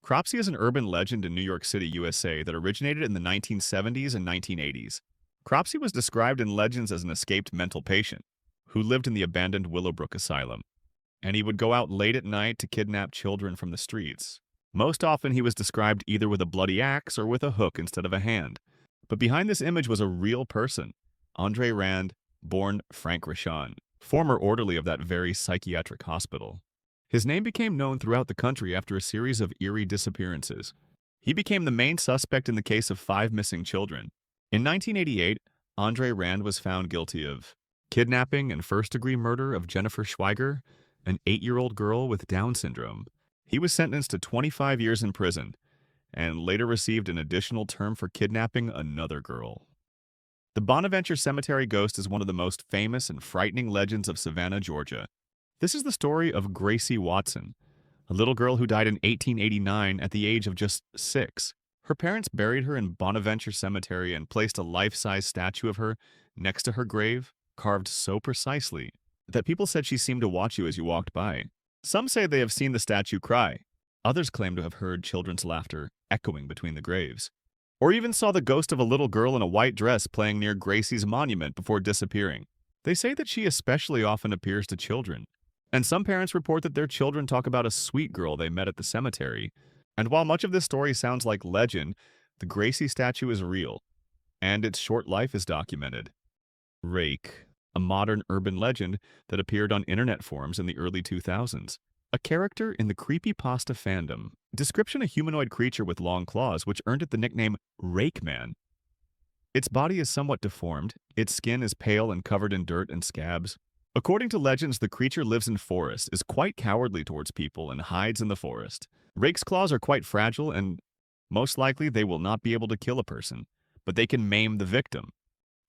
Cropsey is an urban legend in New York City, USA that originated in the 1970s and 1980s. Cropsey was described in legends as an escaped mental patient who lived in the abandoned Willowbrook Asylum, and he would go out late at night to kidnap children from the streets. Most often, he was described either with a bloody axe or with a hook instead of a hand. But behind this image was a real person, Andre Rand, born Frank Rashan, former orderly of that very psychiatric hospital. His name became known throughout the country after a series of eerie disappearances. He became the main suspect in the case of 5 missing children. In 1988, Andre Rand was found guilty of kidnapping and first-degree murder of Jennifer Schweiger, an 8-year-old girl with Down syndrome. He was sentenced to 25 years in prison and later received an additional term for kidnapping another girl. The Bonaventure Cemetery ghost is one of the most famous and frightening legends of Savannah, Georgia. This is the story of Gracie Watson, a little girl who died in 1889 at the age of just 6. Her parents buried her in Bonaventure Cemetery and placed a life-size statue of her next to her grave, carved so precisely that people said she seemed to watch you as you walked by. Some say they have seen the statue cry. Others claim to have heard children's laughter echoing between the graves, or even saw the ghost of a little girl in a white dress playing near Gracie's monument before disappearing. They say that she especially often appears to children, and some parents report that their children talk about a sweet girl they met at the cemetery. And while much of this story sounds like legend, the Gracie statue is real, and its short life is documented. Rake, a modern urban legend that appeared on internet forums in the early 2000s. A character in the creepypasta fandom. Description: a humanoid creature with long claws, which earned it the nickname Rake Man. Its body is somewhat deformed, its skin is pale and covered in dirt and scabs. According to legends, the creature lives in forests, is quite cowardly towards people, and hides in the forest. Rake's claws are quite fragile, and most likely they will not be able to kill a person, but they can maim the victim.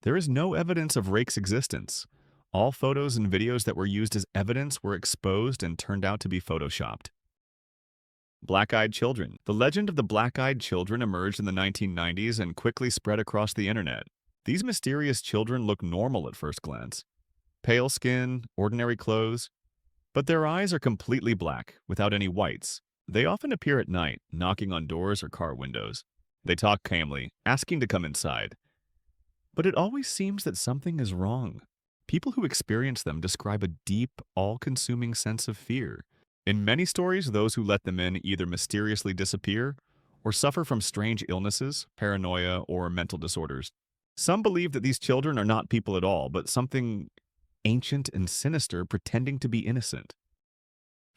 There is no evidence of Rake's existence. All photos and videos that were used as evidence were exposed and turned out to be photoshopped. Black-eyed children. The legend of the black-eyed children emerged in the 1990s and quickly spread across the internet. These mysterious children look normal at first glance. Pale skin, ordinary clothes, but their eyes are completely black, without any whites. They often appear at night, knocking on doors or car windows. They talk calmly, asking to come inside. But it always seems that something is wrong. People who experience them describe a deep, all-consuming sense of fear. In many stories, those who let them in either mysteriously disappear or suffer from strange illnesses, paranoia, or mental disorders. Some believe that these children are not people at all, but something ancient and sinister pretending to be innocent.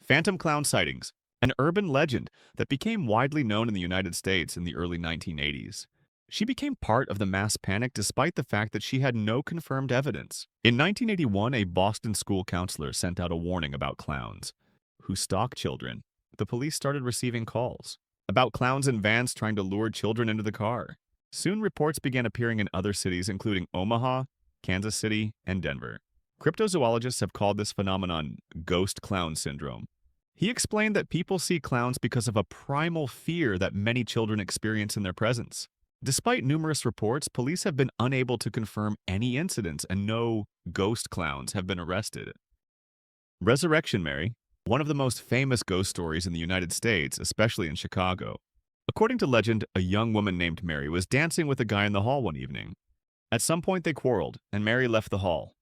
Phantom clown sightings, an urban legend that became widely known in the United States in the early 1980s. She became part of the mass panic despite the fact that she had no confirmed evidence. In 1981, a Boston school counselor sent out a warning about clowns who stalk children. The police started receiving calls about clowns in vans trying to lure children into the car. Soon, reports began appearing in other cities, including Omaha, Kansas City, and Denver. Cryptozoologists have called this phenomenon ghost clown syndrome. He explained that people see clowns because of a primal fear that many children experience in their presence. Despite numerous reports, police have been unable to confirm any incidents, and no ghost clowns have been arrested. Resurrection Mary, one of the most famous ghost stories in the United States, especially in Chicago. According to legend, a young woman named Mary was dancing with a guy in the hall one evening. At some point they quarreled, and Mary left the hall.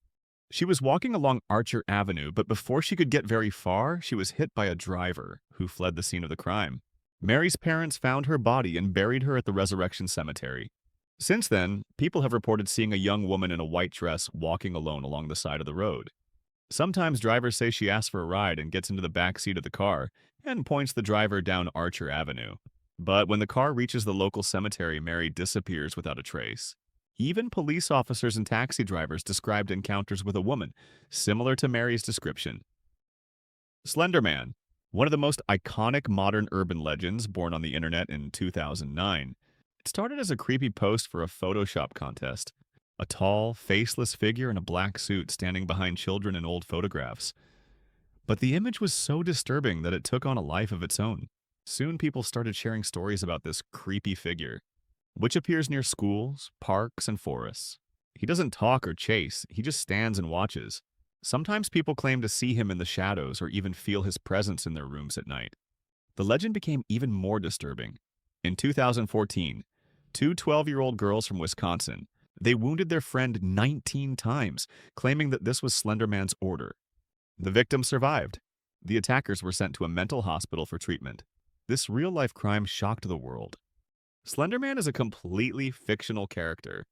She was walking along Archer Avenue, but before she could get very far, she was hit by a driver who fled the scene of the crime. Mary's parents found her body and buried her at the Resurrection Cemetery. Since then, people have reported seeing a young woman in a white dress walking alone along the side of the road. Sometimes drivers say she asks for a ride and gets into the back seat of the car and points the driver down Archer Avenue. But when the car reaches the local cemetery, Mary disappears without a trace. Even police officers and taxi drivers described encounters with a woman, similar to Mary's description. Slender Man, one of the most iconic modern urban legends born on the internet in 2009. It started as a creepy post for a Photoshop contest. A tall, faceless figure in a black suit standing behind children in old photographs. But the image was so disturbing that it took on a life of its own. Soon people started sharing stories about this creepy figure, which appears near schools, parks, and forests. He doesn't talk or chase, he just stands and watches. Sometimes people claim to see him in the shadows or even feel his presence in their rooms at night. The legend became even more disturbing. In 2014, two 12-year-old girls from Wisconsin, they wounded their friend 19 times, claiming that this was Slender Man's order. The victims survived. The attackers were sent to a mental hospital for treatment. This real-life crime shocked the world. Slender Man is a completely fictional character.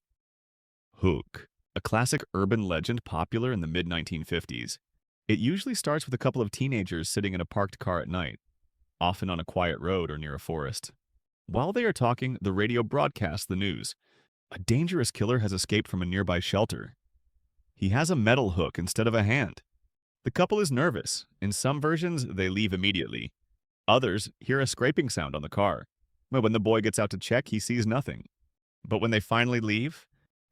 Hook, a classic urban legend popular in the mid-1950s. It usually starts with a couple of teenagers sitting in a parked car at night, often on a quiet road or near a forest. While they are talking, the radio broadcasts the news. A dangerous killer has escaped from a nearby shelter. He has a metal hook instead of a hand. The couple is nervous. In some versions, they leave immediately. Others hear a scraping sound on the car. But when the boy gets out to check, he sees nothing. But when they finally leave,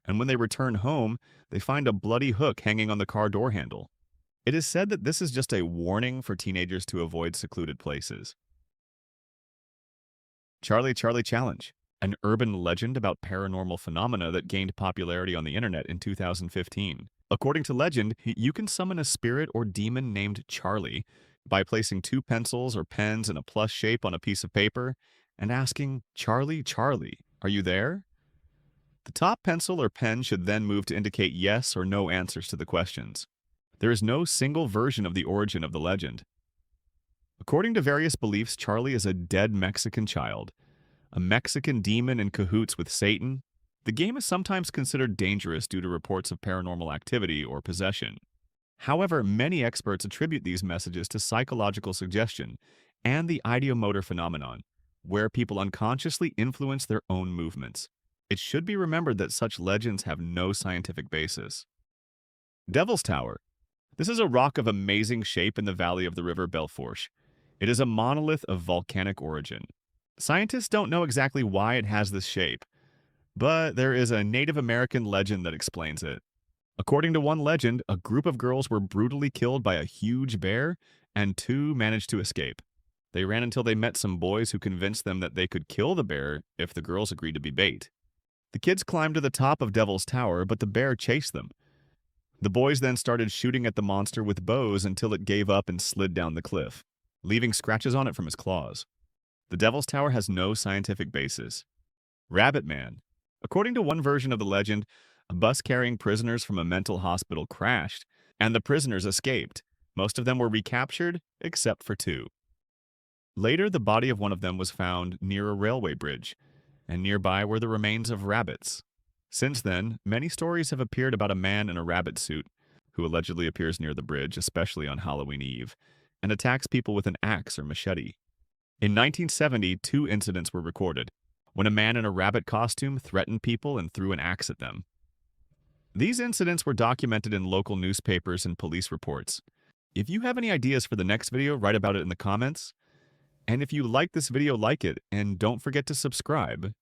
and when they return home, they find a bloody hook hanging on the car door handle. It is said that this is just a warning for teenagers to avoid secluded places. Charlie Charlie Challenge, an urban legend about paranormal phenomena that gained popularity on the internet in 2015. According to legend, you can summon a spirit or demon named Charlie by placing two pencils or pens in a plus shape on a piece of paper and asking, "Charlie, Charlie, are you there?" The top pencil or pen should then move to indicate yes or no answers to the questions. There is no single version of the origin of the legend. According to various beliefs, Charlie is a dead Mexican child, a Mexican demon in cahoots with Satan. The game is sometimes considered dangerous due to reports of paranormal activity or possession. However, many experts attribute these messages to psychological suggestion and the ideomotor phenomenon, where people unconsciously influence their own movements. It should be remembered that such legends have no scientific basis. Devil's Tower. This is a rock of amazing shape in the valley of the river Belforche. It is a monolith of volcanic origin. Scientists don't know exactly why it has this shape, but there is a Native American legend that explains it. According to one legend, a group of girls were brutally killed by a huge bear, and two managed to escape. They ran until they met some boys who convinced them that they could kill the bear if the girls agreed to be bait. The kids climbed to the top of Devil's Tower, but the bear chased them. The boys then started shooting at the monster with bows until it gave up and slid down the cliff, leaving scratches on it from his claws. The Devil's Tower has no scientific basis. Rabbit Man. According to one version of the legend, a bus carrying prisoners from a mental hospital crashed, and the prisoners escaped. Most of them were recaptured, except for two. Later, the body of one of them was found near a railway bridge, and nearby were the remains of rabbits. Since then, many stories have appeared about a man in a rabbit suit who allegedly appears near the bridge, especially on Halloween Eve, and attacks people with an axe or machete. In 1970, two incidents were recorded, when a man in a rabbit costume threatened people and threw an axe at them. These incidents were documented in local newspapers and police reports. If you have any ideas for the next video, write about it in the comments. And if you like this video, like it, and don't forget to subscribe.